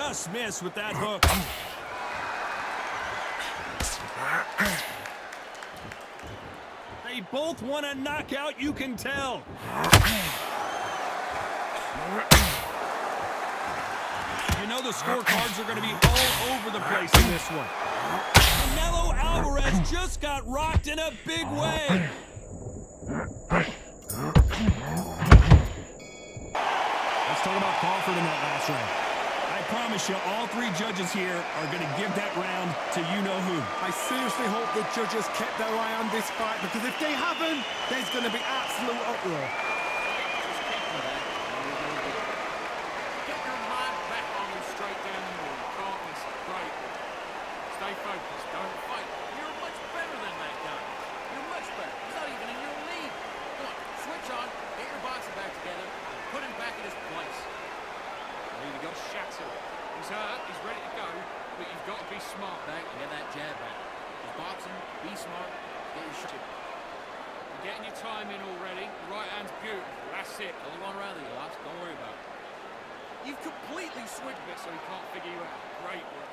just missed with that hook. They both want a knockout, you can tell. You know the scorecards are going to be all over the place in this one. Canelo Alvarez just got rocked in a big way. Let's talk about Crawford in that last round. I promise you, all three judges here are going to give that round to you-know-who. I seriously hope the judges kept their eye on this fight, because if they haven't, there's going to be absolute uproar. Get your mind back on them straight down the middle. Calmness, great. Stay focused, don't fight. You're much better than that guy. You're much better. He's not even in your league. Come on, switch on, get your boxing back together, put him back in his place. Here we go, Shatter. He's hurt, he's ready to go, but you've got to be smart back and get that jab back. He's boxing, be smart, get your shot. You're getting your time in already. The right hand's beautiful. That's it. Only one round of you, lads. Don't worry about it. You've completely switched it so he can't figure you out. Great work.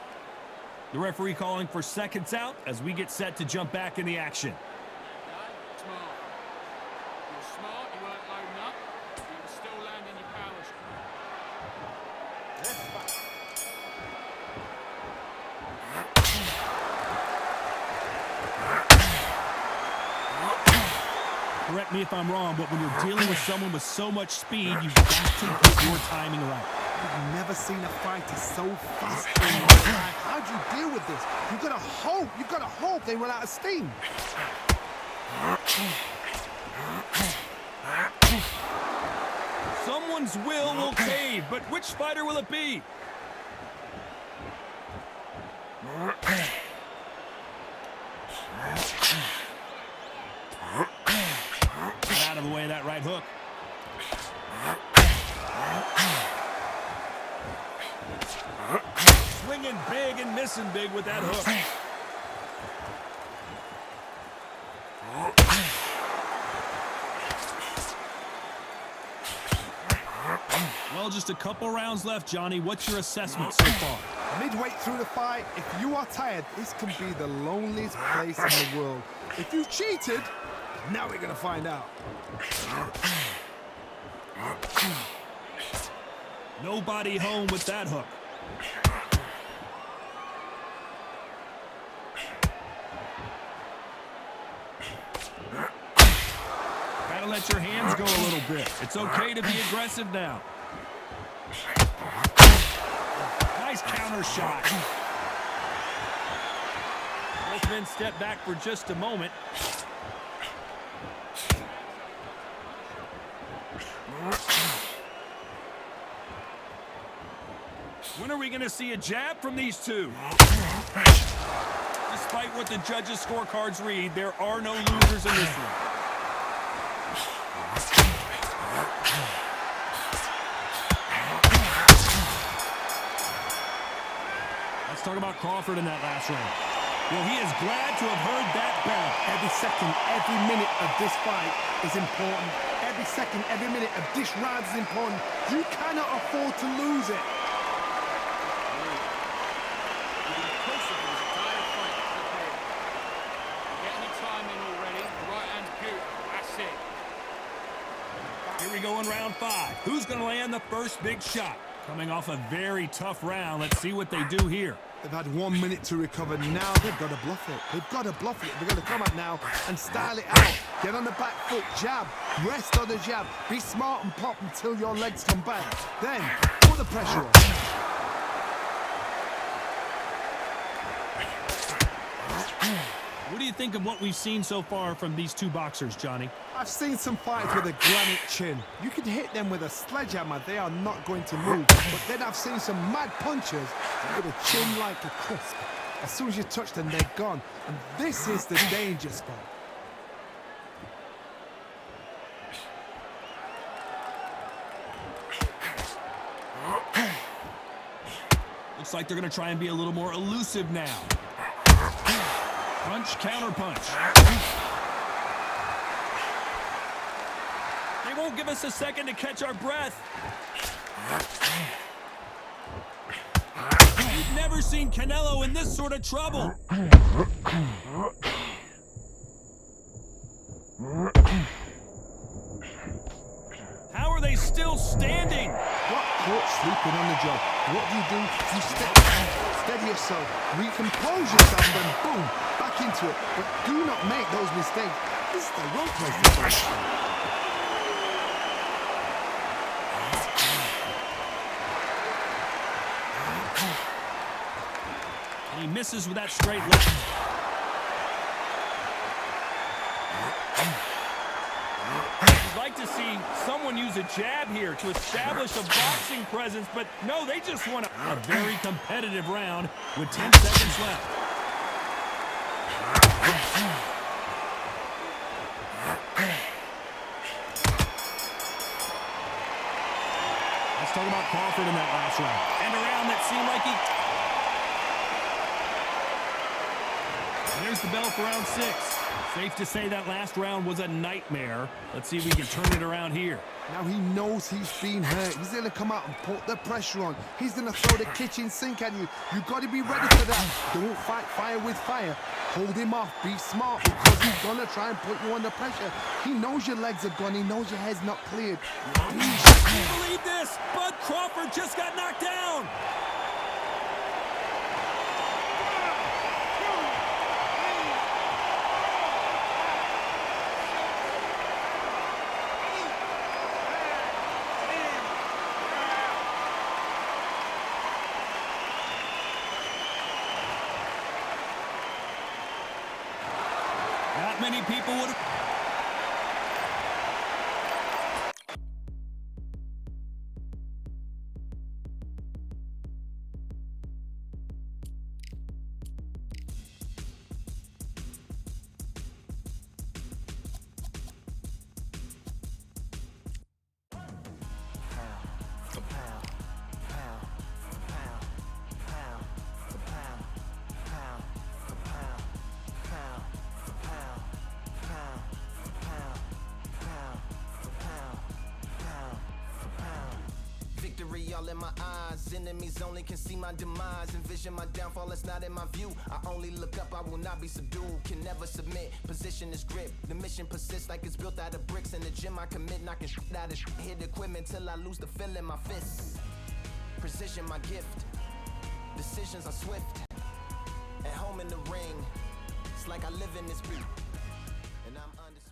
The referee calling for seconds out as we get set to jump back in the action. Smart. You were smart, you weren't loading up, but you were still landing your power shot. Correct me if I'm wrong, but when you're dealing with someone with so much speed, you've got to get your timing right. I've never seen a fighter so fast in my life. How do you deal with this? You've got to hope they run out of steam. Someone's will cave, but which fighter will it be? Get out of the way of that right hook. Swinging big and missing big with that hook. Well, just a couple rounds left, Johnny. What's your assessment so far? Midway through the fight, if you are tired, this can be the loneliest place in the world. If you cheated, now we're going to find out. Nobody home with that hook. Gotta let your hands go a little bit. It's okay to be aggressive now. Nice counter shot. Both men step back for just a moment. When are we going to see a jab from these two? Despite what the judges' scorecards read, there are no losers in this one. Let's talk about Crawford in that last round. Well, he is glad to have heard that bell. Every second, every minute of this fight is important. Every second, every minute of this round is important. You cannot afford to lose it. Here we go in round 5. Who's going to land the first big shot? Coming off a very tough round. Let's see what they do here. They've had 1 minute to recover. Now they've got to bluff it. They've got to bluff it. They're going to come out now and style it out. Get on the back foot, jab, rest on the jab. Be smart and pop until your legs come back. Then put the pressure on. What do you think of what we've seen so far from these two boxers, Johnny? I've seen some fighters with a granite chin. You can hit them with a sledgehammer, they are not going to move. But then I've seen some mad punchers with a chin like a crisp. As soon as you touch them, they're gone. And this is the danger spot. Looks like they're going to try and be a little more elusive now. Punch, counter punch. They won't give us a second to catch our breath. never seen Canelo in this sort of trouble. How are they still standing? Got caught sleeping on the job. What do? You steady yourself, recompose yourself, and boom, back into it. But do not make those mistakes. This is the wrong place to finish. And he misses with that straight left. You'd like to see someone use a jab here to establish a boxing presence, but no, they just want a very competitive round with 10 seconds left. Let's talk about Crawford in that last round. And a round that seemed like he... And there's the bell for round 6. Safe to say that last round was a nightmare. Let's see if we can turn it around here. Now he knows he's been hurt. He's going to come out and put the pressure on. He's going to throw the kitchen sink at you. You've got to be ready for that. Don't fight fire with fire. Hold him off. Be smart because he's going to try and put you under pressure. He knows your legs are gone. He knows your head's not cleared. Can you believe this? Bud Crawford just got knocked down. Not many people would have... Victory all in my eyes. Enemies only can see my demise. Envision my downfall, it's not in my view. I only look up, I will not be subdued. Can never submit, position is grip. The mission persists like it's built out of bricks. In the gym I commit, knocking shit out of shit. Hit equipment till I lose the feel in my fists. Precision my gift. Decisions are swift. At home in the ring, it's like I live in this beat. And I'm undisputed.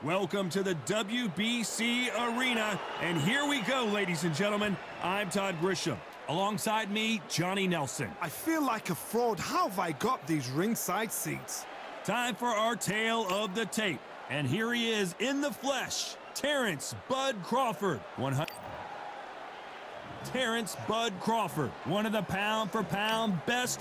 Welcome to the WBC Arena, and here we go, ladies and gentlemen. I'm Todd Grisham. Alongside me, Johnny Nelson. I feel like a fraud. How have I got these ringside seats? Time for our tale of the tape. And here he is in the flesh, Terrence Bud Crawford. Terrence Bud Crawford, one of the pound-for-pound best.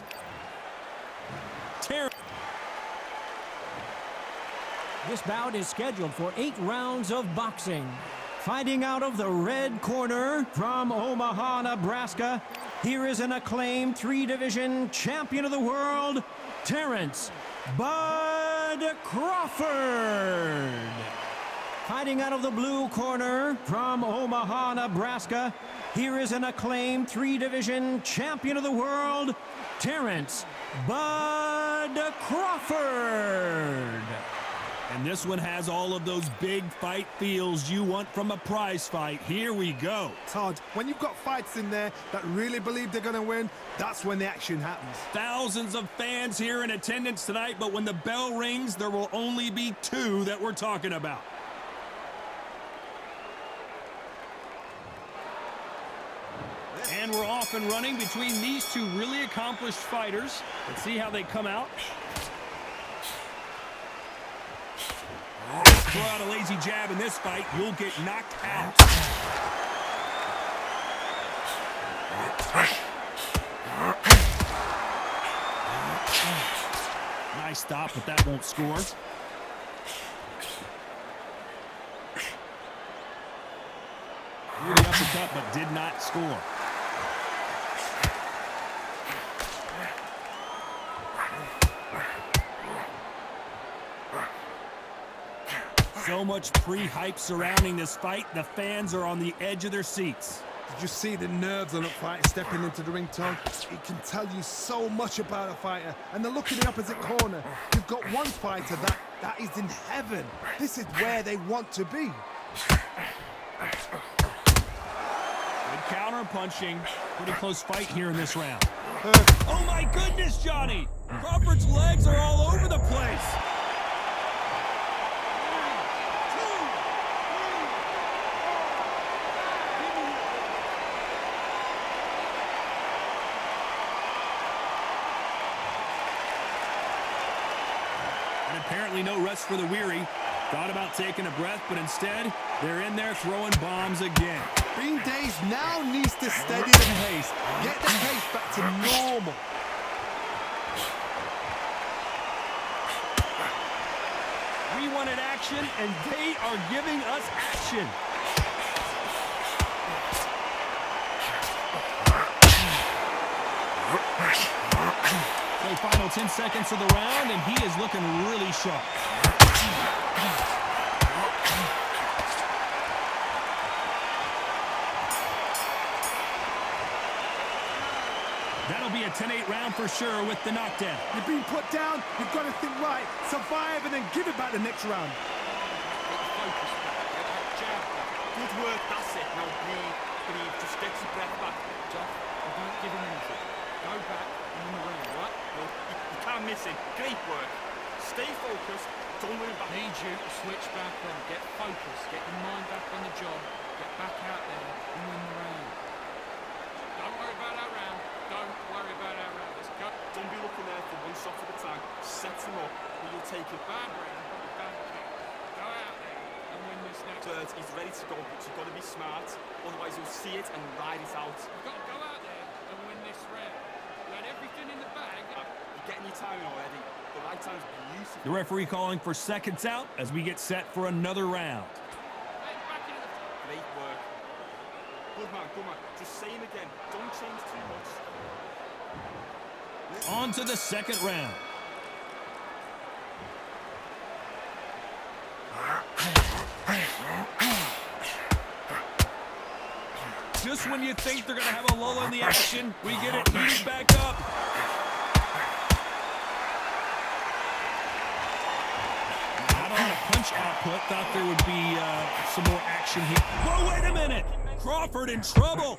This bout is scheduled for 8 rounds of boxing. Fighting out of the red corner from Omaha, Nebraska, here is an acclaimed 3-division champion of the world, Terrence Bud Crawford. Fighting out of the blue corner from Omaha, Nebraska, here is an acclaimed 3-division champion of the world, Terrence Bud Crawford. And this one has all of those big fight feels you want from a prize fight. Here we go. Todd, when you've got fights in there that really believe they're going to win, that's when the action happens. Thousands of fans here in attendance tonight, but when the bell rings, there will only be 2 that we're talking about. And we're off and running between these 2 really accomplished fighters. Let's see how they come out. Throw out a lazy jab in this fight, you'll get knocked out. Nice stop, but that won't score. Threw the uppercut, but did not score. So much pre-hype surrounding this fight, the fans are on the edge of their seats. Did you see the nerves on a fighter stepping into the ring, Tom? It can tell you so much about a fighter. And the look in the opposite corner. You've got one fighter that is in heaven. This is where they want to be. Good counter punching. Pretty close fight here in this round. Oh my goodness, Johnny! Crawford's legs are all over the place. And apparently no rest for the weary. Thought about taking a breath, but instead, they're in there throwing bombs again. Bean Days now needs to steady the pace. Get the pace back to normal. We wanted action, and they are giving us action. So final 10 seconds of the round, and he is looking really sharp. That'll be a 10-8 round for sure with the knockdown. You've been put down, you've got to think right, survive and then give it back the next round. Good work, that's it. Now breathe, just get your breath back. Jeff, don't give him anything. Go back and win the round, right? Well, you can't miss him. Great work. Stay focused, don't worry about it. Need you to switch back on, get focused, get your mind back on the job, get back out there and win the round. Don't worry about our round. Don't worry about our round. Let's go. Don't be looking there for one shot at a time. Set him up, and you'll take a bad round, a bad kick. Go out there and win this next round. He's ready to go, but you've got to be smart. Otherwise, you'll see it and ride it out. You've got to go out there and win this round. You had everything in the bag. You're getting your timing already. The right time's beautiful. The referee calling for seconds out as we get set for another round. Hey, back into the... Great work. Good man, good man. Just say him again. Don't change too much. On to the second round. Just when you think they're going to have a lull in the action, we get it heated back up. Not a lot of punch output. Thought there would be some more action here. Whoa, wait a minute. Crawford in trouble.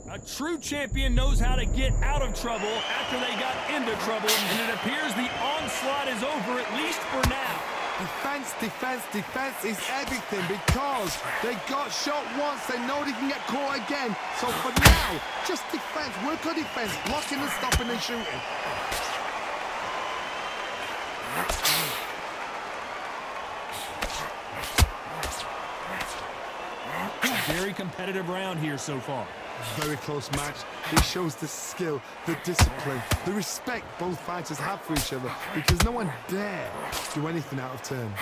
A true champion knows how to get out of trouble after they got into trouble, and it appears the onslaught is over, at least for now. Defense, defense, defense is everything because they got shot once, they know they can get caught again. So for now, just defense, work on defense, blocking and stopping and shooting. Very competitive round here so far. Very close match. It shows the skill, the discipline, the respect both fighters have for each other because no one dare do anything out of turn.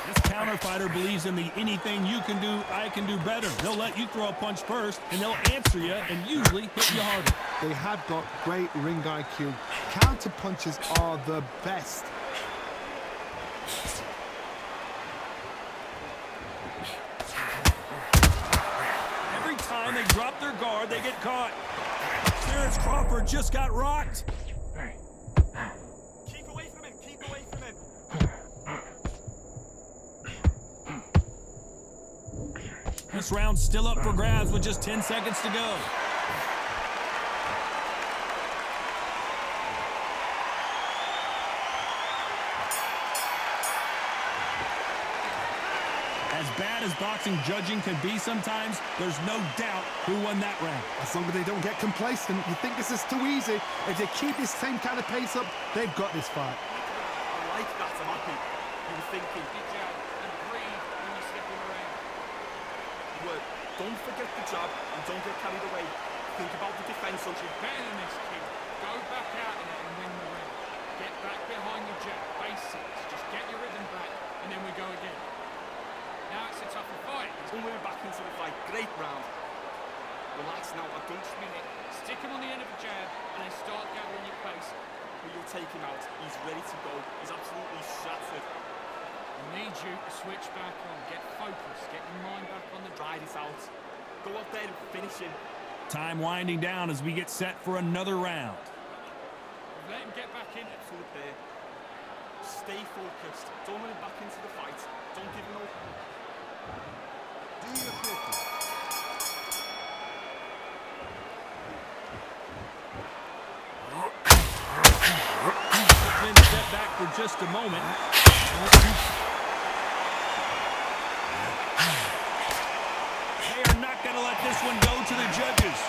This counter fighter believes in the anything you can do, I can do better. They'll let you throw a punch first, and they'll answer you and usually hit you harder. They have got great ring IQ. Counter punches are the best. Every time they drop their guard, they get caught. Terrence Crawford just got rocked. Keep away from him. Keep away from him. This round's still up for grabs with just 10 seconds to go. As bad as boxing judging can be sometimes, there's no doubt who won that round. As long as they don't get complacent, you think this is too easy. If they keep this same kind of pace up, they've got this fight. I like that, I'm happy. You were thinking. Good job. And breathe when you step in the ring. Well, don't forget the jab and don't get carried away. Think about the defense. You're better than this, kid. Go back out in it and win the ring. Get back behind your jab. Basics. Just get your rhythm back, and then we go again. Now it's a tougher fight. Don't worry back into the fight. Great round. Relax now, I don't spin it. Stick him on the end of a jab and then start gathering your pace. But you'll take him out. He's ready to go. He's absolutely shattered. I need you to switch back on. Get focused. Get your mind back on the drive. Ride it out. Go out there and finish him. Time winding down as we get set for another round. Let him get back in. Excellent there. Stay focused. Don't let him back into the fight. Don't give him up. Do your focus. Been set back for just a moment. They are not going to let this one go to the judges.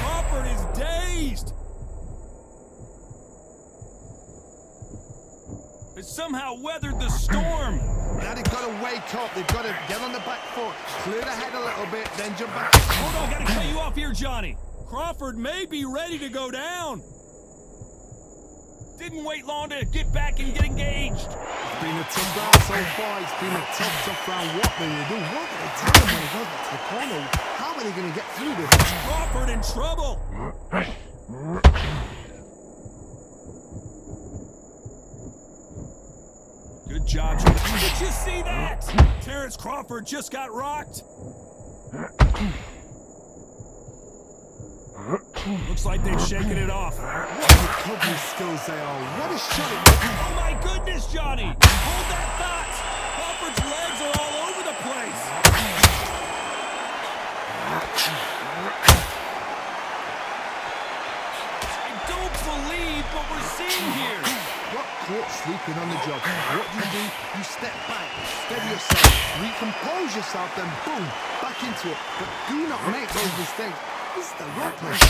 Crawford is dazed. Has somehow weathered the storm. Now they've got to wake up. They've got to get on the back foot, clear the head a little bit, then jump back. Hold on, got to cut you off here, Johnny. Crawford may be ready to go down. Didn't wait long to get back and get engaged. It's been a tough round so far. It's been a tough round. What will they do? What will they tell him when he goes back to the corner? How are they going to get through this? Crawford in trouble. Good job. Did you see that? Terrence Crawford just got rocked. Looks like they've shaken it off. What recovery skills they are. What a shot it was. Oh my goodness, Johnny! Hold that thought! Crawford's legs are all over the place! I don't believe what we're seeing here! Got caught sleeping on the job. What do? You step back, steady yourself, recompose yourself, then boom, back into it. But do not make those mistakes. This is the right place.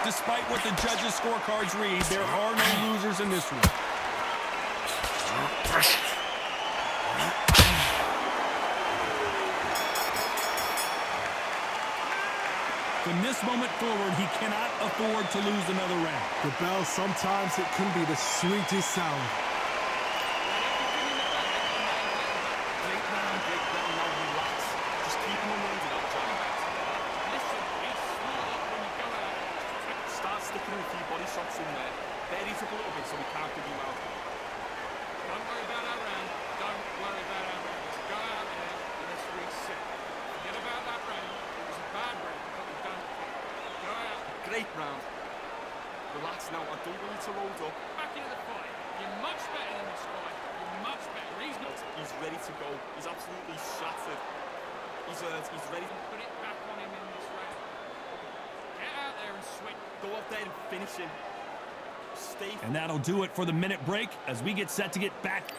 Despite what the judges' scorecards read, there are no losers in this one. From this moment forward, he cannot afford to lose another round. The bell, sometimes it can be the sweetest sound. Great round, now relax. Just keep him on the end of that jab. Listen, be smart when you go out. Start sticking a few body shots in there. Bury it up a little bit so we can't give you out. Don't worry about our round. Don't worry about our round. Let's go out there and let's reset. Forget about that round. It was a bad round, but we've done it. Go out. Great round. Relax now, I don't want you to load up. Back into the fight. You're much better than this fight. You're much better. He's not. He's ready to go. He's absolutely shattered. He's ready. Put it back on him in this round. Get out there and swing. Go out there and finish him. Stay And that'll do it for the minute break as we get set to get back.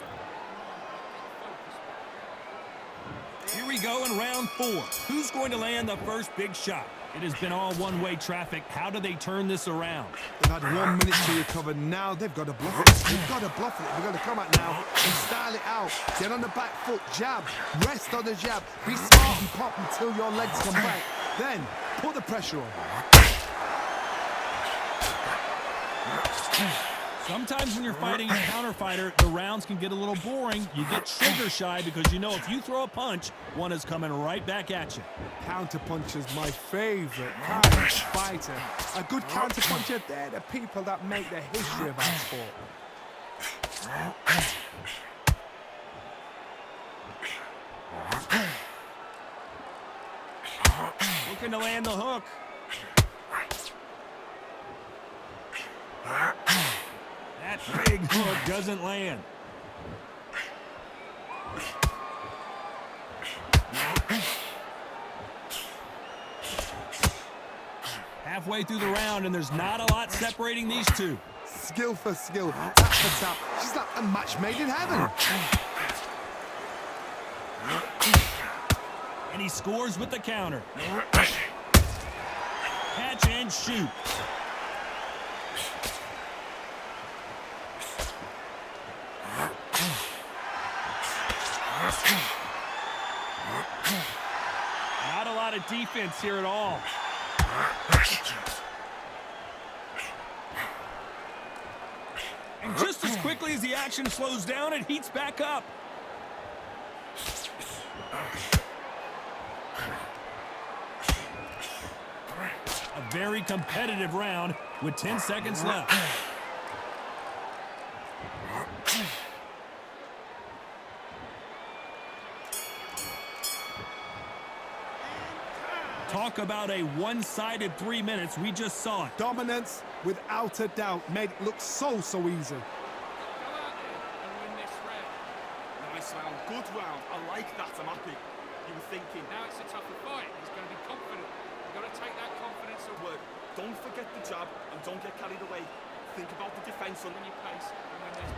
Here we go in round 4. Who's going to land the first big shot? It has been all one-way traffic. How do they turn this around? They've had 1 minute to recover. Now they've got to bluff it. They've got to bluff it. They've got to come out now and style it out. Get on the back foot, jab, rest on the jab. Be smart and pop until your legs come back. Then put the pressure on. Sometimes when you're fighting a counter fighter, the rounds can get a little boring. You get trigger shy because you know if you throw a punch, one is coming right back at you. Counter puncher's my favorite kind of fighter. A good counter puncher, they're the people that make the history of our sport. Looking to land the hook. That big hook doesn't land. Halfway through the round, and there's not a lot separating these two. Skill for skill, tap for tap. She's like a match made in heaven. And he scores with the counter. Catch and shoot. Not a lot of defense here at all. And just as quickly as the action slows down, it heats back up. A very competitive round with 10 seconds left. Talk about a one-sided 3 minutes. We just saw it. Dominance, without a doubt, made it look so easy. Go out there and win this round. Nice round, good round. I like that, I'm happy. You were thinking, Now it's a tougher fight. He's going to be confident. You've got to take that confidence away. don't forget the jab and don't get carried away. Think about the defense on On your pace and win this.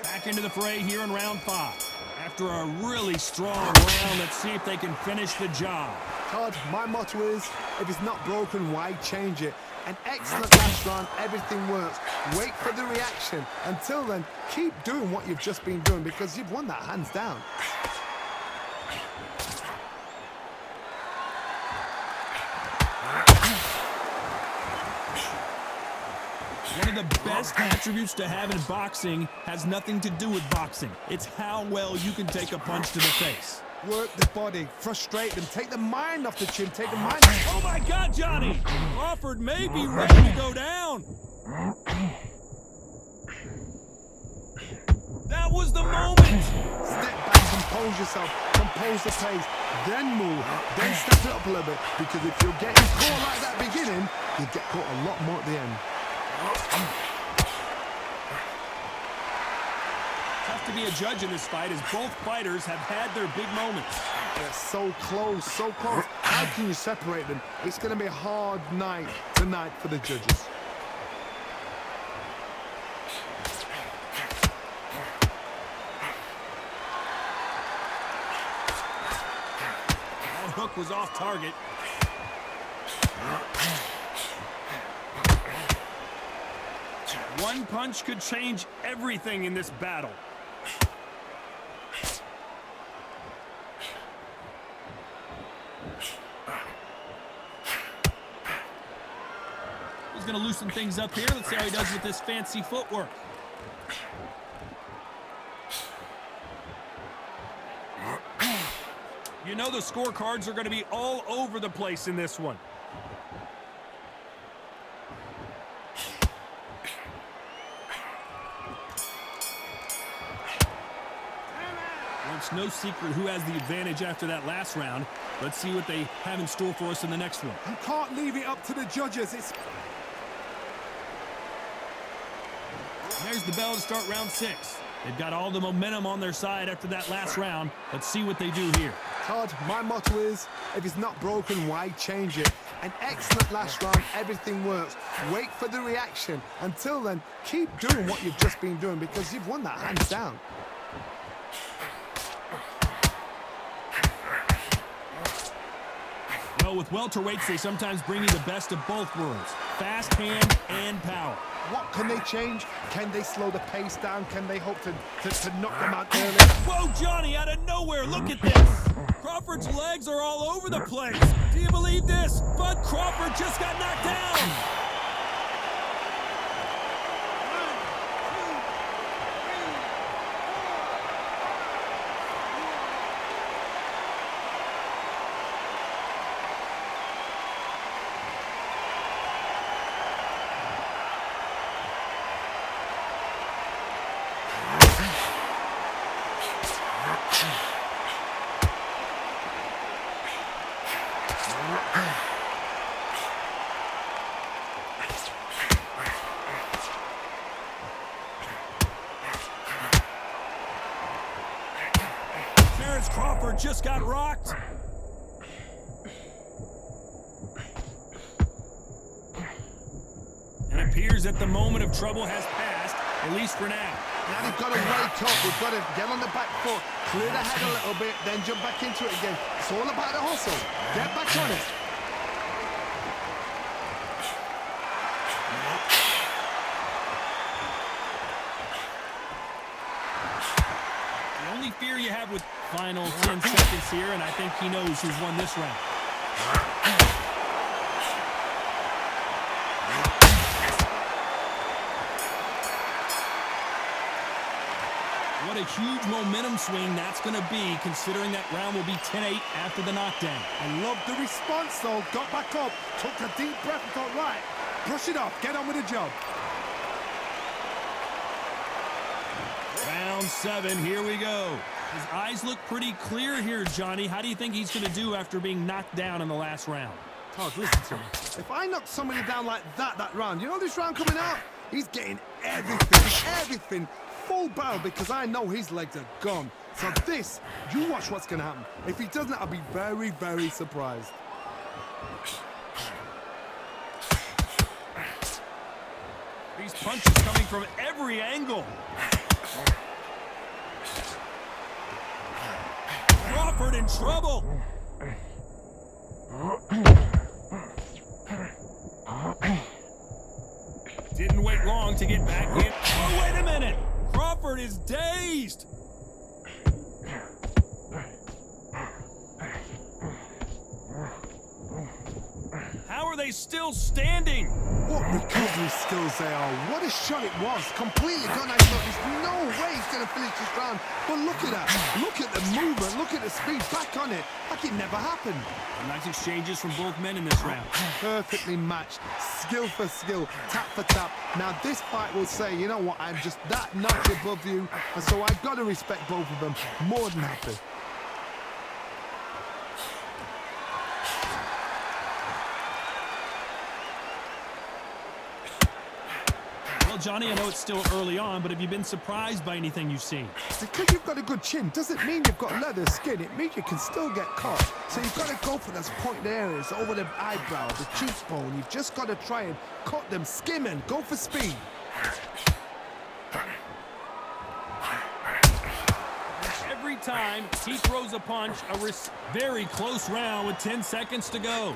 Back into the fray here in round 5. After a really strong round, let's see if they can finish the job. Todd, my motto is, if it's not broken, why change it? An excellent last round, everything works. Wait for the reaction. Until then, keep doing what you've just been doing because you've won that hands down. One of the best attributes to have in boxing has nothing to do with boxing. It's how well you can take a punch to the face. Work the body, frustrate them, take the mind off the chin, take the mind Oh my God, Johnny! Crawford may be ready to go down. That was the moment. Step back, compose yourself, compose the pace, then move, then step it up a little bit. Because if you're getting caught like that beginning, you get caught a lot more at the end. Tough to be a judge in this fight as both fighters have had their big moments. They're so close, so close. How can you separate them? It's going to be a hard night tonight for the judges. That hook was off target. One punch could change everything in this battle. He's going to loosen things up here. Let's see how he does with this fancy footwork. You know the scorecards are going to be all over the place in this one. Well, it's no secret who has the advantage after that last round. Let's see what they have in store for us in the next one. You can't leave it up to the judges. It's There's the bell to start round 6. They've got all the momentum on their side after that last round. Let's see what they do here. Todd, my motto is, if it's not broken, why change it? An excellent last round, everything works. Wait for the reaction. Until then, keep doing what you've just been doing because you've won that hands down. Well, with welterweights, they sometimes bring you the best of both worlds. Fast hand and power. What can they change? Can they slow the pace down? Can they hope to knock them out early? Whoa, Johnny, out of nowhere, look at this. Crawford's legs are all over the place. Do you believe this? Bud Crawford just got knocked down. Terrence Crawford just got rocked. It appears that the moment of trouble has passed, at least for now. Now they've got to wake up. We've got to get on the back foot, clear the head a little bit, then jump back into it again. It's all about the hustle. Get back on it. there you have with final 10 seconds here, and I think he knows who's won this round. What a huge momentum swing that's going to be, considering that round will be 10-8 after the knockdown. I love the response, though. Got back up, took a deep breath and thought, right, brush it off, get on with the job. Round 7, here we go. His eyes look pretty clear here, Johnny. How do you think he's going to do after being knocked down in the last round? Todd, listen to me. If I knock somebody down like that round, you know this round coming out? He's getting everything, full barrel, because I know his legs are gone. So this, you watch what's going to happen. If he doesn't, I'll be very, very surprised. These punches coming from every angle. Crawford in trouble. Didn't wait long to get back in. Oh, wait a minute. Crawford is dazed. How are they still standing? What recovery skills they are. What a shot it was. Completely gone. I thought there's no way he's going to finish this round. But look at that. Look at the movement. Look at the speed. Back on it. Like it never happened. Nice exchanges from both men in this round. Perfectly matched. Skill for skill. Tap for tap. Now this fight will say, you know what, I'm just that notch above you. And so I've got to respect both of them. More than happy. Well, Johnny, I know it's still early on, but have you been surprised by anything you've seen? Because you've got a good chin doesn't mean you've got leather skin. It means you can still get caught. So you've got to go for those pointed areas over the eyebrow, the cheekbone. You've just got to try and cut them, skim and go for speed. Every time he throws a punch, very close round with 10 seconds to go.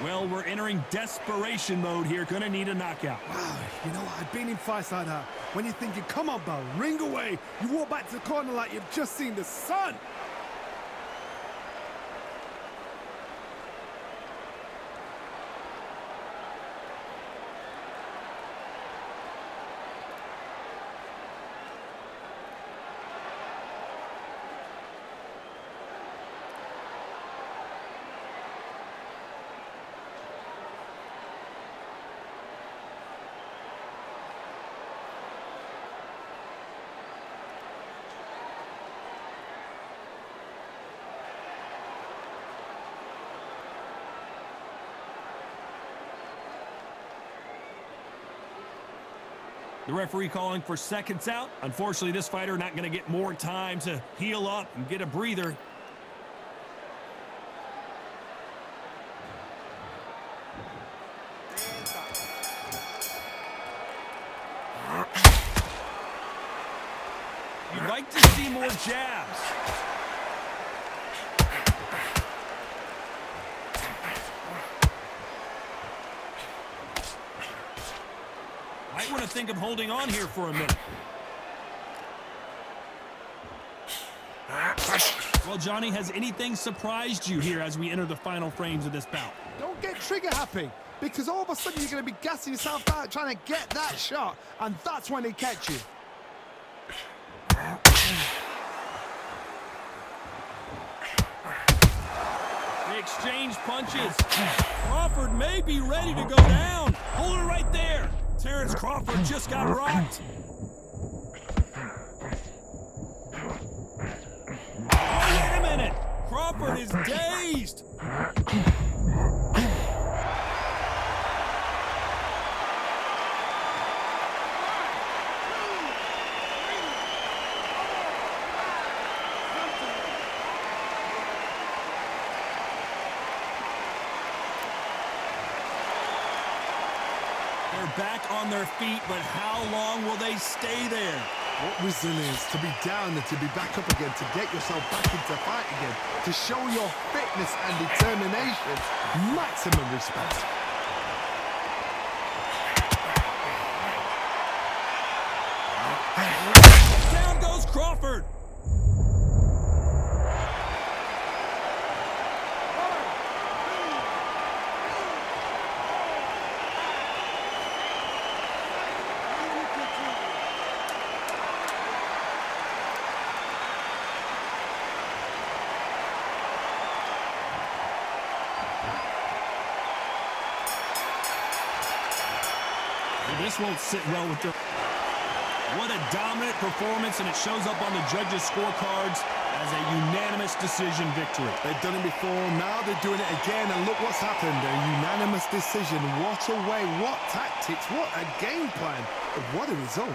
Well, we're entering desperation mode here. Gonna need a knockout. Wow, you know what? I've been in fights like that. When you're thinking, come on, Bell, ring away. You walk back to the corner like you've just seen the sun. The referee calling for seconds out. Unfortunately, this fighter not going to get more time to heal up and get a breather. You'd like to see more jabs. Might want to think of holding on here for a minute. Well, Johnny, has anything surprised you here as we enter the final frames of this bout? Don't get trigger happy, because all of a sudden you're going to be gassing yourself out trying to get that shot, and that's when they catch you. They exchange punches. Crawford may be ready to go down. Hold it right there. Terrence Crawford just got rocked. Oh, wait a minute. Crawford is dazed. Back on their feet, but how long will they stay there? What resilience to be down and to be back up again, to get yourself back into fight again, to show your fitness and determination. Maximum respect. Down goes Crawford. This won't sit well with the... What a dominant performance, and it shows up on the judges' scorecards as a unanimous decision victory. They've done it before, now they're doing it again, and look what's happened. A unanimous decision. What a way, what tactics, what a game plan. What a result.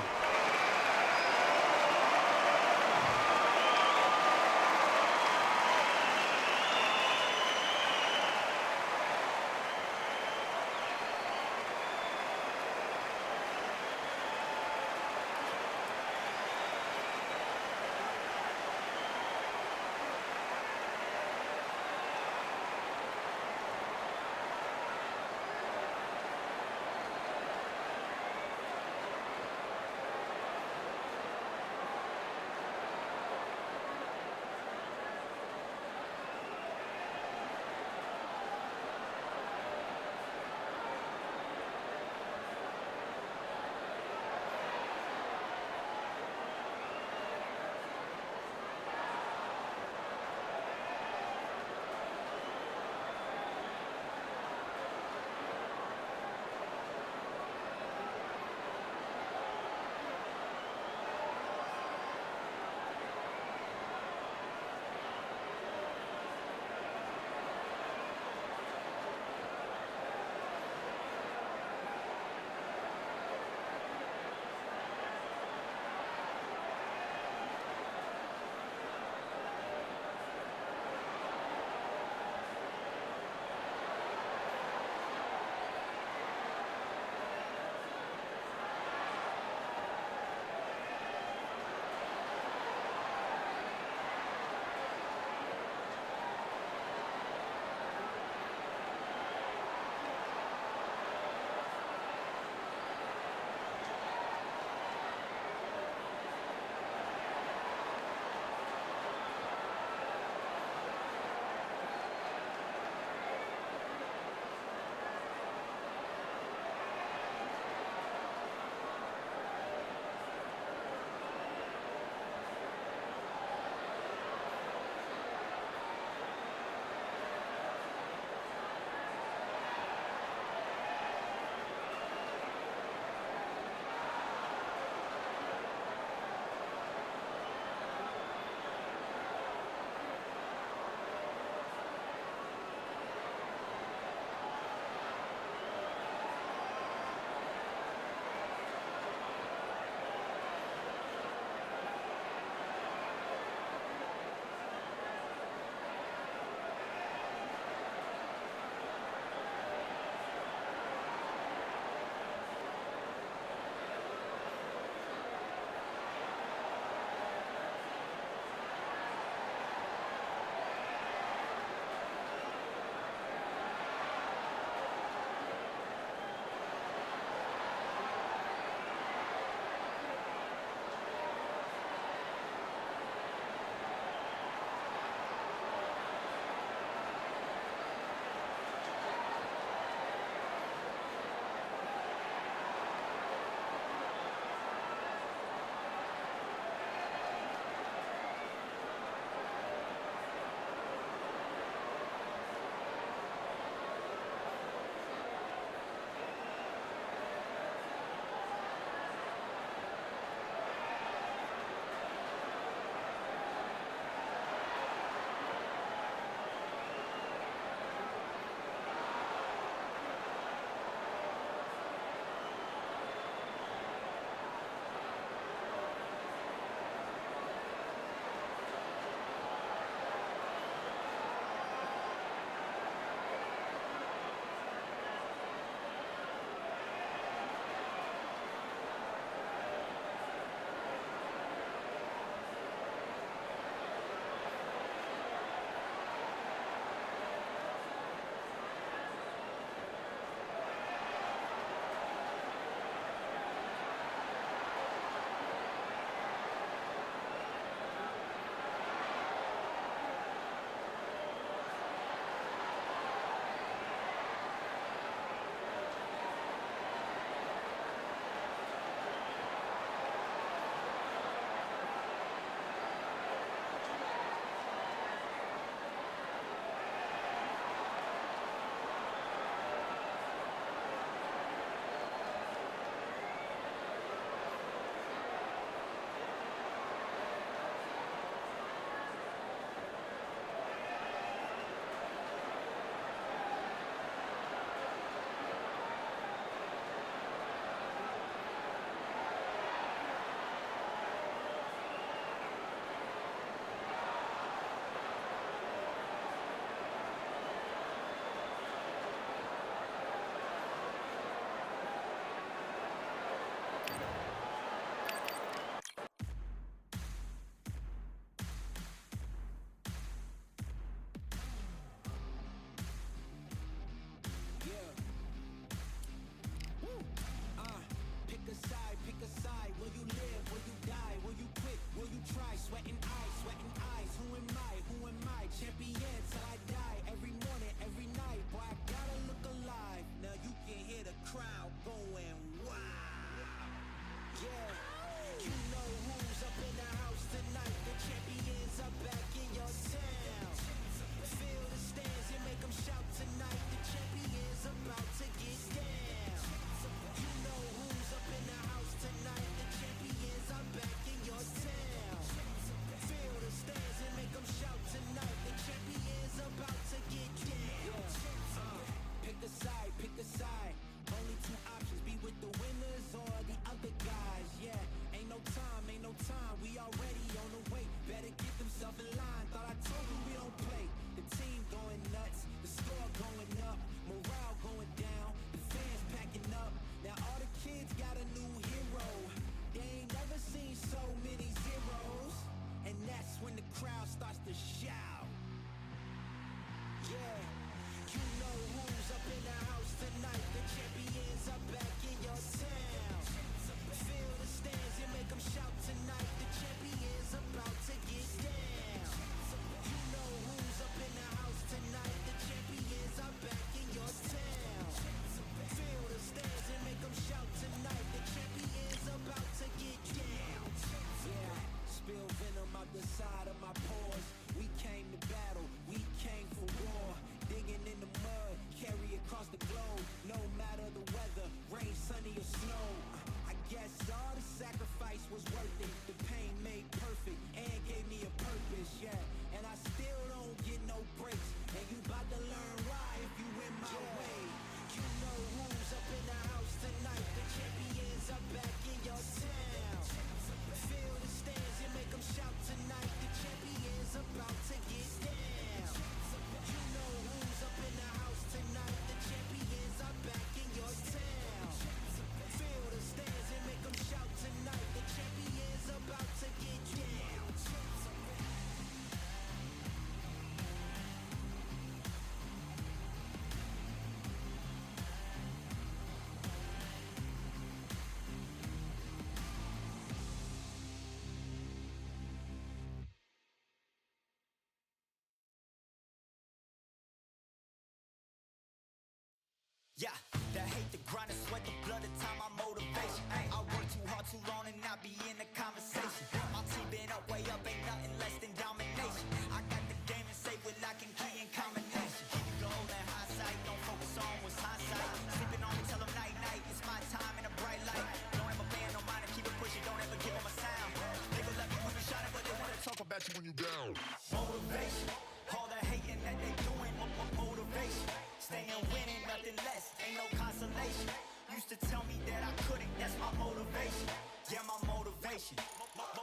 keep the grind and sweat the blood of time, my motivation. Ay, I work too hard too long and not be in the conversation. My team been up, way up, ain't nothing less than domination. I got the game and say with lock and key and combination. Keep it goal and high sight, don't focus on what's hindsight. Sleeping on me, tell them night night, it's my time in a bright light. Don't ever band, no mind, keep it pushing, don't ever give them a sound. They gon' let me when you shining, but they wanna talk about you when you down. Motivation, all the hating that they doing, motivation. Staying winning, nothing less, ain't no consolation. Used to tell me that I couldn't, that's my motivation. Yeah, my motivation,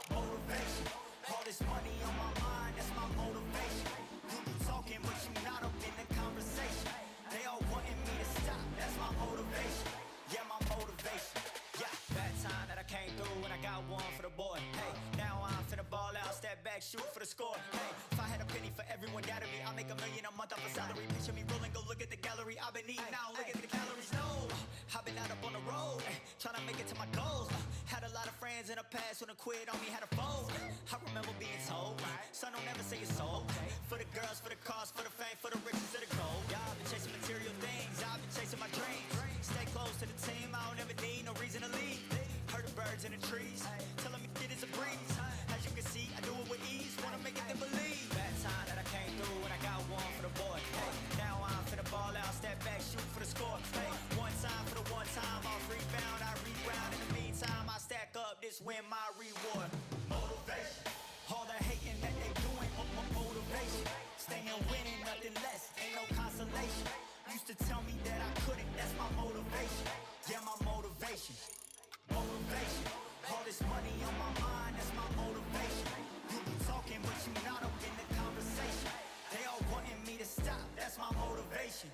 motivation. All this money on my mind, that's my motivation. You be talking, but you not up in the conversation. They all wanting me to stop, that's my motivation. Yeah, my motivation. Yeah, bad time that I came through and I got one for the boy. Hey, now I'm finna ball out, step back, shoot for the score. Hey, if I had a penny for everyone doubted me, I'll make $1 million a month off a salary. Picture me rolling, go look at the gallery. I've been eating now, look at the calories. No, I've been out up on the road, trying to make it to my goals. Had a lot of friends in the past when I quit on me, had a fold. I remember being told, son, don't ever say it's sold. For the girls, for the cars, for the fame, for the riches, for the gold. Yeah, I've been chasing material things, I've been chasing my dreams. Stay close to the team, I don't ever need no reason to leave. Heard the birds in the trees, telling me it is a breeze. As you can see, I do it with ease, wanna make it then believe. Bad time that I came through and I got one for the boy. Hey, now I'm finna ball out, step back, shoot for the score. Hey, one time for the one time, off rebound, I rebound. In the meantime, I stack up, this win my reward. Motivation, all the hating that they doing, motivation. Staying winning, nothing less, ain't no consolation. Used to tell me that I couldn't, that's my motivation. Yeah, my motivation, motivation. All this money on my mind, that's my motivation. You be talking, but you not up in the conversation. They all wanting me to stop, that's my motivation.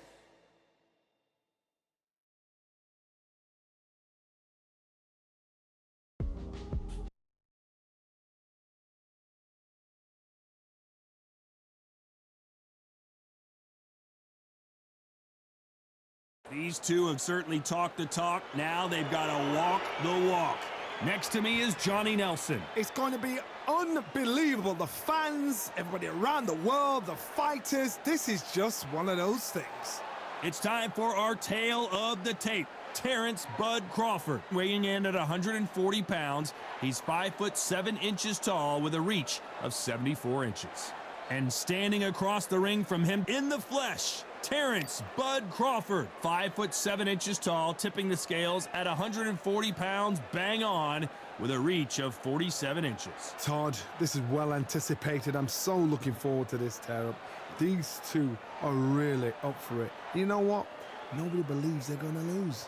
These two have certainly talked the talk. Now they've got to walk the walk. Next to me is Johnny Nelson. It's going to be unbelievable. The fans, everybody around the world, the fighters. This is just one of those things. It's time for our tale of the tape. Terrence Bud Crawford, weighing in at 140 pounds. He's 5'7" tall with a reach of 74 inches. And standing across the ring from him in the flesh, Terrence Bud Crawford, 5'7" tall, tipping the scales at 140 pounds, bang on, with a reach of 47 inches. Todd, this is well anticipated. I'm so looking forward to this tear-up. These two are really up for it. You know what? Nobody believes they're going to lose.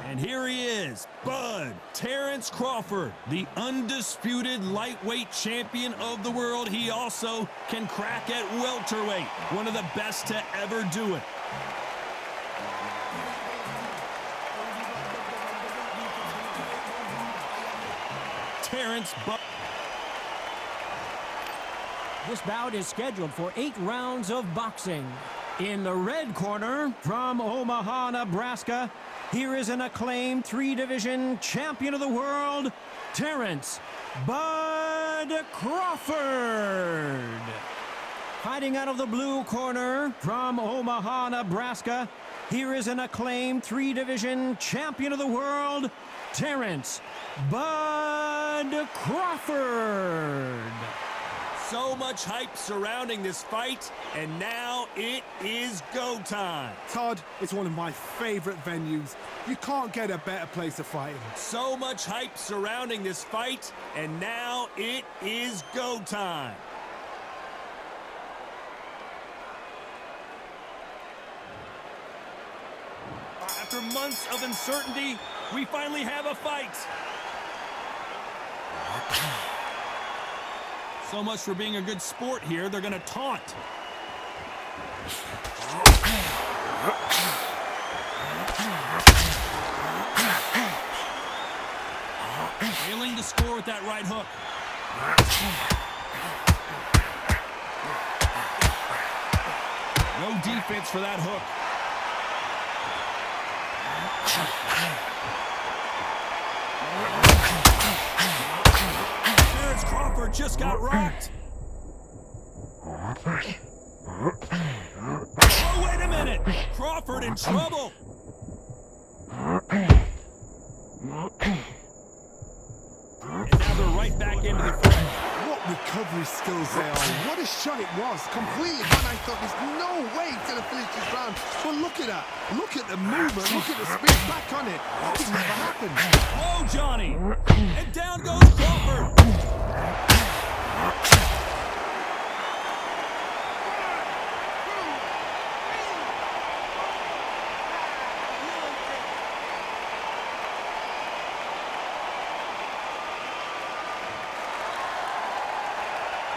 And here he is, Bud Terrence Crawford, the undisputed lightweight champion of the world. He also can crack at welterweight, one of the best to ever do it. Terrence Bud. This bout is scheduled for 8 rounds of boxing. In the red corner, from Omaha, Nebraska, here is an acclaimed 3-division champion of the world, Terrence Bud Crawford. Fighting out of the blue corner, from Omaha, Nebraska, here is an acclaimed 3-division champion of the world, Terrence Bud Crawford. So much hype surrounding this fight, and now it is go time. Todd, it's one of my favorite venues. You can't get a better place to fight in. So much hype surrounding this fight, and now it is go time. After months of uncertainty, we finally have a fight. So much for being a good sport here. They're going to taunt. Failing to score with that right hook. No defense for that hook. Terrence Crawford just got rocked. Oh, wait a minute. it. Crawford in trouble. And now they're right back into the fray. What recovery skills they are. What a shot it was. Completely gone. I thought there's no way he's going to finish this round. But look at that. Look at the movement. Look at the speed. Back on it. That never happened. Whoa, Johnny. And down goes Crawford.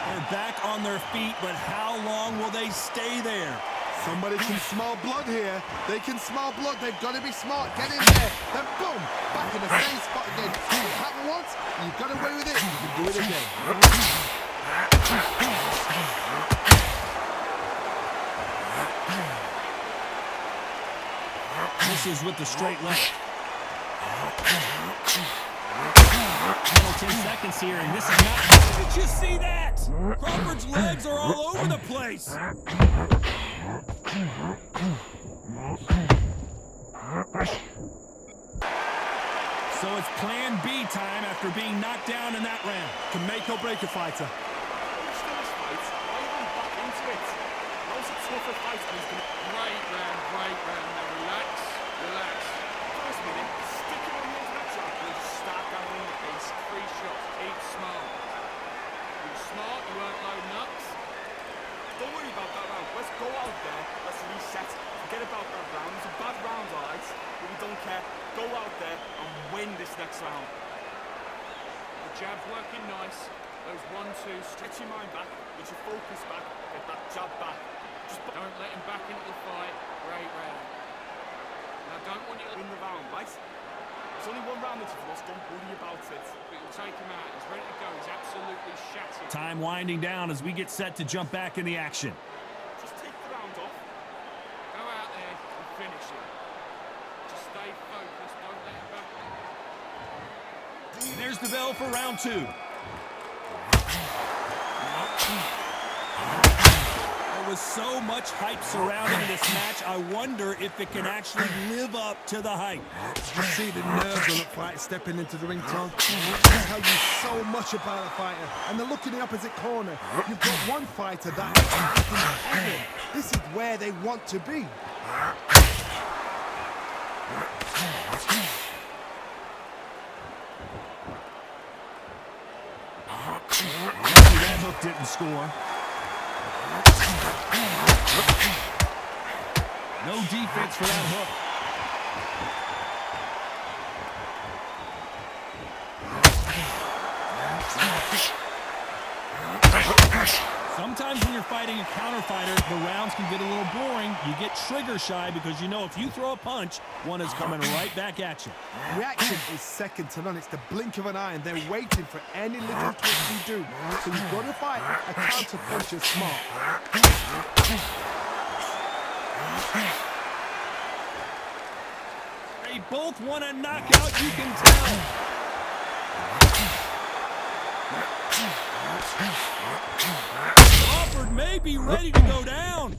They're back on their feet, but how long will they stay there? Somebody can smell blood here. They can smell blood. They've got to be smart. Get in there. Then boom. Back in the same spot again. It happened once. You got away with it. You can do it again. Misses with the straight left. Final 10 seconds here, and this is not... Did you see that? Crawford's legs are all over the place. So it's plan B time after being knocked down in that round. Can make or break a fighter. Great round. Now relax. First minute, stick it on the edge of that track and just start gathering the pace. 3 shots, keep smart. You were smart, you weren't loading up. Don't worry about that round. Let's go out there. Let's reset. Forget about that round. It's a bad round, alright? But we don't care. Go out there and win this next round. The jab's working nice. Those 1-2 Get your mind back. Get your focus back. Get that jab back. Just Don't let him back into the fight. Great round. Now don't want you to win the round, right? There's only one round that you've lost. Don't worry about it. But you'll take him out. He's ready to go. He's absolutely shattered. Time winding down as we get set to jump back in the action. Just take the round off. Go out there and finish it. Just stay focused. Don't let him back. There's the bell for round 2. There was so much hype surrounding this match, I wonder if it can actually live up to the hype. You see the nerves on the fight stepping into the ring, Tom. They tell you so much about a fighter. And then look in the opposite corner. You've got one fighter that is in heaven. This is where they want to be. That hook didn't score. No defense for that hook. Sometimes when you're fighting a counter fighter, the rounds can get a little boring. You get trigger shy because you know if you throw a punch, one is coming right back at you. Reaction is second to none. It's the blink of an eye, and they're waiting for any little twist you do. So you've got to fight a counter puncher smart. They both want a knockout, you can tell. Crawford may be ready to go down.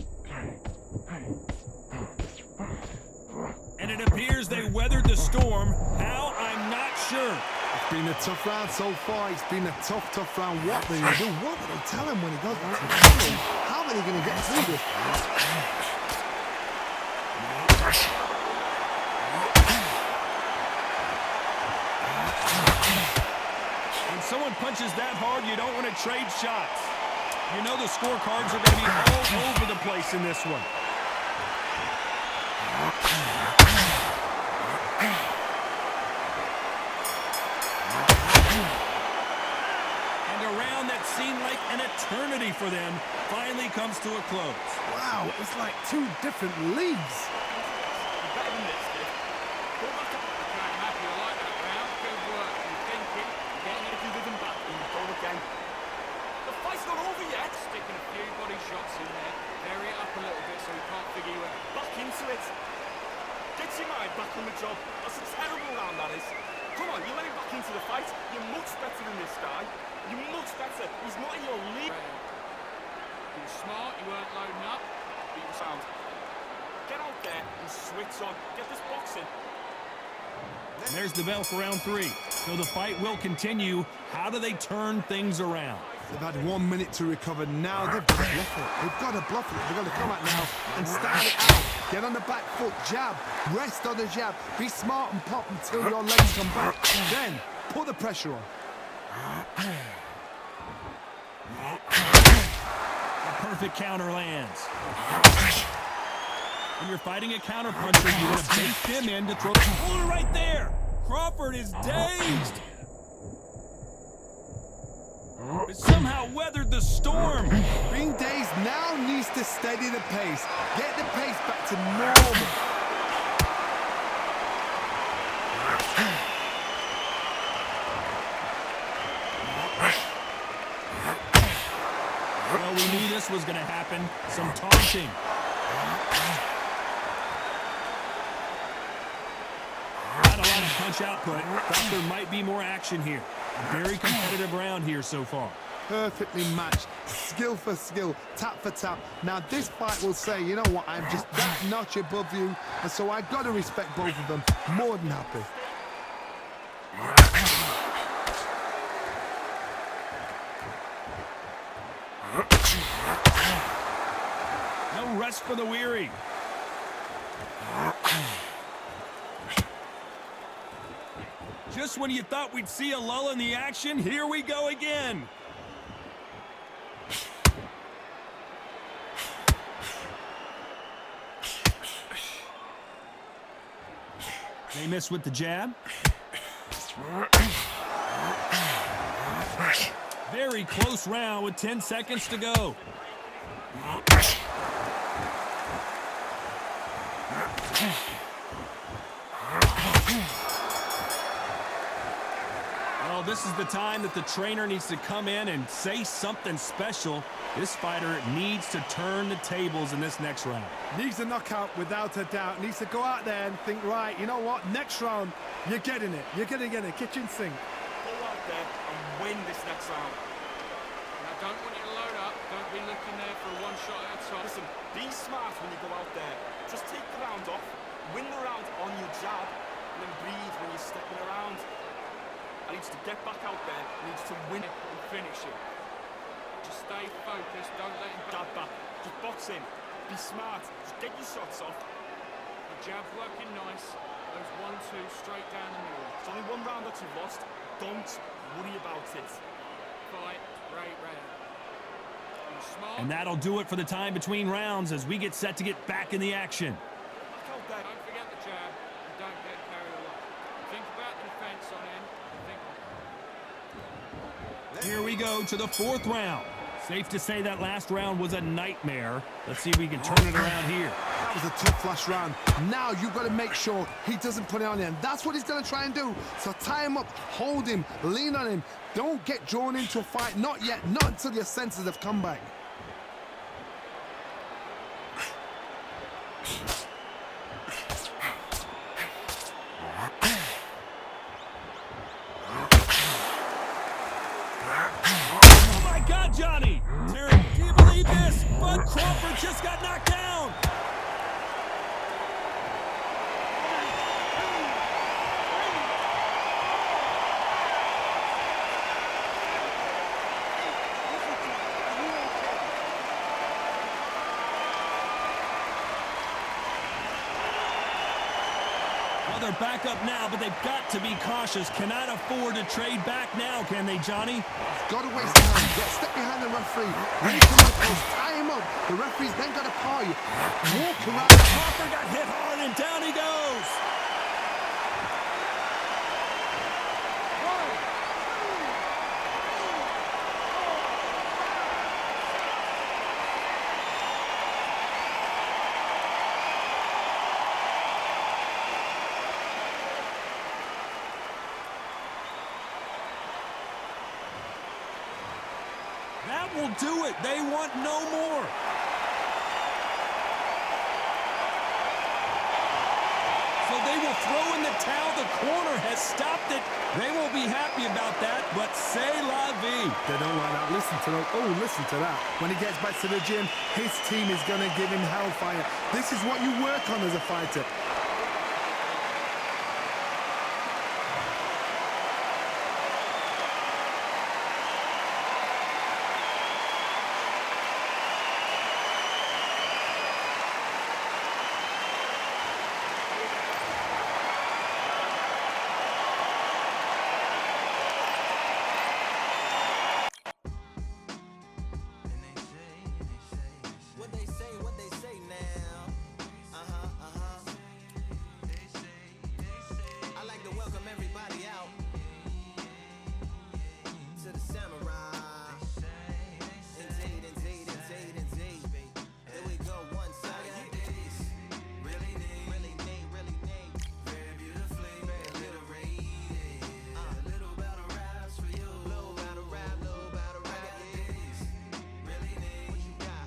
And it appears they weathered the storm. How? I'm not sure. It's been a tough round so far. It's been a tough round. What will he do? What will they tell him when he goes back to the ring? How are they going to get through this? When someone punches that hard, you don't want to trade shots. You know the scorecards are going to be all over the place in this one. And a round that seemed like an eternity for them finally comes to a close. Wow, it's like 2 different leagues. You're better than this, kid. Go back up. Okay, I'm happy. I like that round. Good work. You're thinking. You're getting If you rhythm back, and you go again. The fight's not over yet. sticking a few body shots in there. Vary it up a little bit so he can't figure you out. Back into it. Get your mind back on the job. That's a terrible round, that is. Come on, you're letting back into the fight. You're much better than this guy. You're much better. He's not in your league. You were smart, you weren't loading up, but you were sound. Get out there and switch on. Get this boxing. And there's the bell for round 3. So the fight will continue. How do they turn things around? They've had 1 minute to recover. Now they've got to bluff it. They've got to bluff it. They've got to come out now and start it out. Get on the back foot, jab. Rest on the jab. Be smart and pop until your legs come back. Then put the pressure on. A perfect counter lands. When you're fighting a counter puncher, you want to bait them in to throw the corner right there. Crawford is dazed. But somehow weathered the storm. Being dazed now needs to steady the pace. Get the pace back to normal. Well, we knew this was going to happen. Some taunting. Not a lot of punch output. Thought there might be more action here. A very competitive round here so far. Perfectly matched, skill for skill, tap for tap. Now this fight will say, you know what, I'm just that notch above you, and so I got to respect both of them. More than happy. No rest for the weary. Just when you thought we'd see a lull in the action, here we go again. They miss with the jab. Very close round with 10 seconds to go. Well, this is the time that the trainer needs to come in and say something special. This fighter needs to turn the tables in this next round. Needs a knockout without a doubt. Needs to go out there and think, right, you know what, next round, you're getting it. You're going to get a kitchen sink. Go out there and win this next round. Now, don't want you to load up. Don't be looking there for a one shot at a time. Listen, be smart when you go out there. Just take the round off, win the round on your jab, and then breathe when you're stepping around. I need you to get back out there. I need you to win it and finish it. Just stay focused. Don't let him Jab back. Just box in. Be smart. Just get your shots off. The jab's working nice. Those 1-2 straight down the middle. It's only one round that you've lost. Don't worry about it. Fight, great round. You're smart. And that'll do it for the time between rounds as we get set to get back in the action. Back out there. Don't forget the jab and don't get carried away. Think about the defense on him. Here we go to the 4th round. Safe to say that last round was a nightmare. Let's see if we can turn it around here. That was a tough last round. Now you've got to make sure he doesn't put it on him. That's what he's going to try and do. So tie him up, hold him, lean on him. Don't get drawn into a fight. Not yet. Not until your senses have come back. Johnny! Terry, do you believe this? Bud Crawford just got knocked down! Well, they're back up now, but they've got to be cautious. Cannot afford to trade back now, can they, Johnny? Got to waste time. Get step behind the referee. When he comes up close, tie him up. The referee's then got to paw you. Walk around. Crawford got hit hard, and down he goes. That will do it. They want no more. So they will throw in the towel. The corner has stopped it. They won't be happy about that, but c'est la vie. They don't like that. Listen to them. Oh, listen to that. When he gets back to the gym, his team is going to give him hellfire. This is what you work on as a fighter. What they say now. I like to welcome everybody out to the Samurai. Indeed. Here we go, one side. Really neat. Very beautifully, very little rated. Little battle raps for you. Little battle rap. Really neat. What you got?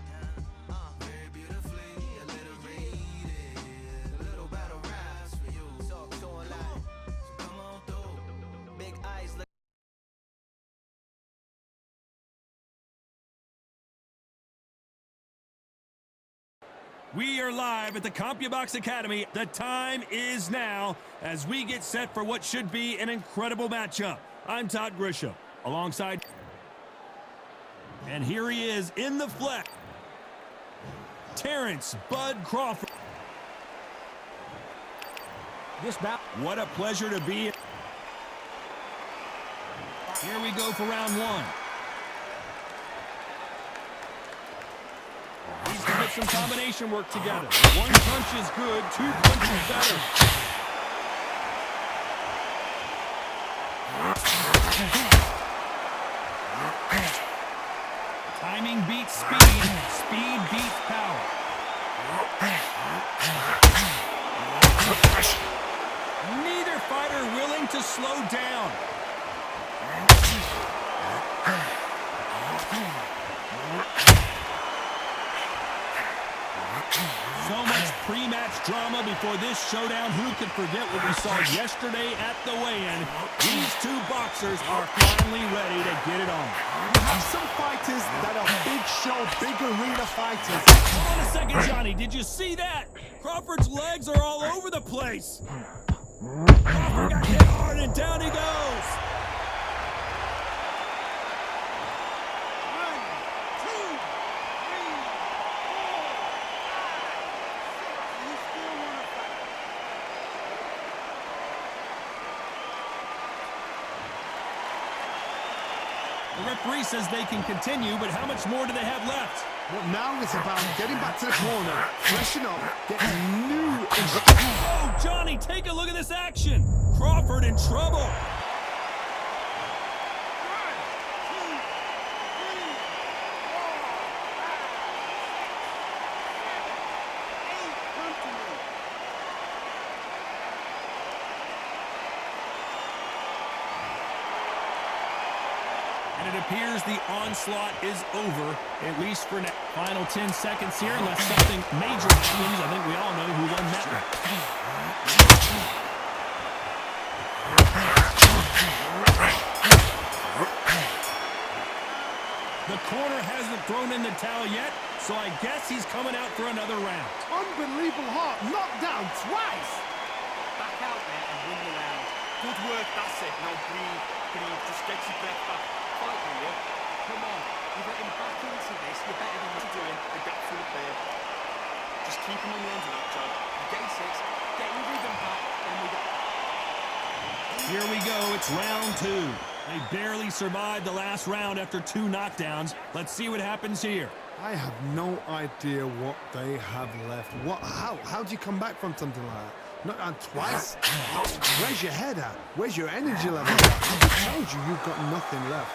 Very beautifully, a little rated. Little battle raps for you. So alive. So come on through. Big eyes. We are live at the CompuBox Academy. The time is now as we get set for what should be an incredible matchup. I'm Todd Grisham, alongside... And here he is in the flesh. Terrence Bud Crawford. This bout. What a pleasure to be. Here we go for round one. Needs to get some combination work together. One punch is good, two punches better. Timing beats speed, speed beats power. Neither fighter willing to slow down. So much pre-match drama before this showdown. Who could forget what we saw yesterday at the weigh-in? These two boxers are finally ready to get it on. You have some fighters that are big show, big arena fighters. Hold on a second, Johnny. Did you see that? Crawford's legs are all over the place. Crawford got hit hard, and down he goes. The referee says they can continue, but how much more do they have left? Well, now it's about getting back to the corner, freshen up, getting new. Oh, Johnny, take a look at this action. Crawford in trouble. And it appears the onslaught is over, at least for now. Final 10 seconds here, unless something major happens. I think we all know who won that one. The corner hasn't thrown in the towel yet, so I guess he's coming out for another round. Unbelievable heart, knocked down twice. Back out there and win the round. Good work, that's it. Now breathe, just get your breath back. Fight, will you? Come on, you're getting back into this. You're better than what you're doing. The gap's full of beer. Just keep him on the end of that jab. Getting six, get your rhythm back, and we go. Here we go, it's round two. They barely survived the last round after two knockdowns. Let's see what happens here. I have no idea what they have left. How do you come back from something like that? Not down twice? Where's your head at? Where's your energy level at? I told you you've got nothing left.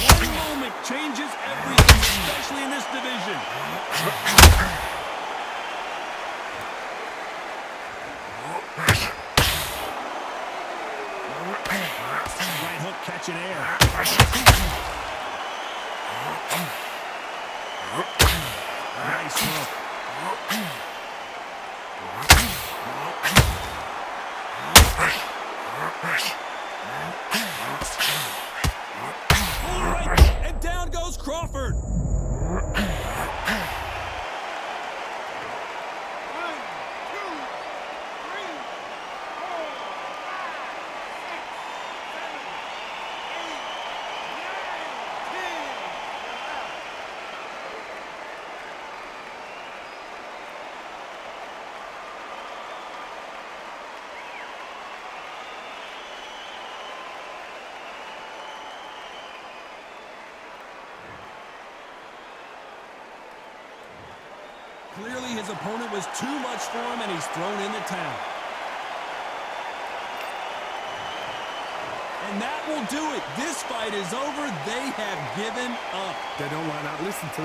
One moment changes everything, especially in this division. Right hook catching air. Nice hook. All right, and down goes Crawford. Clearly his opponent was too much for him, and he's thrown in the towel. And that will do it. This fight is over. They have given up. They don't like that. Listen to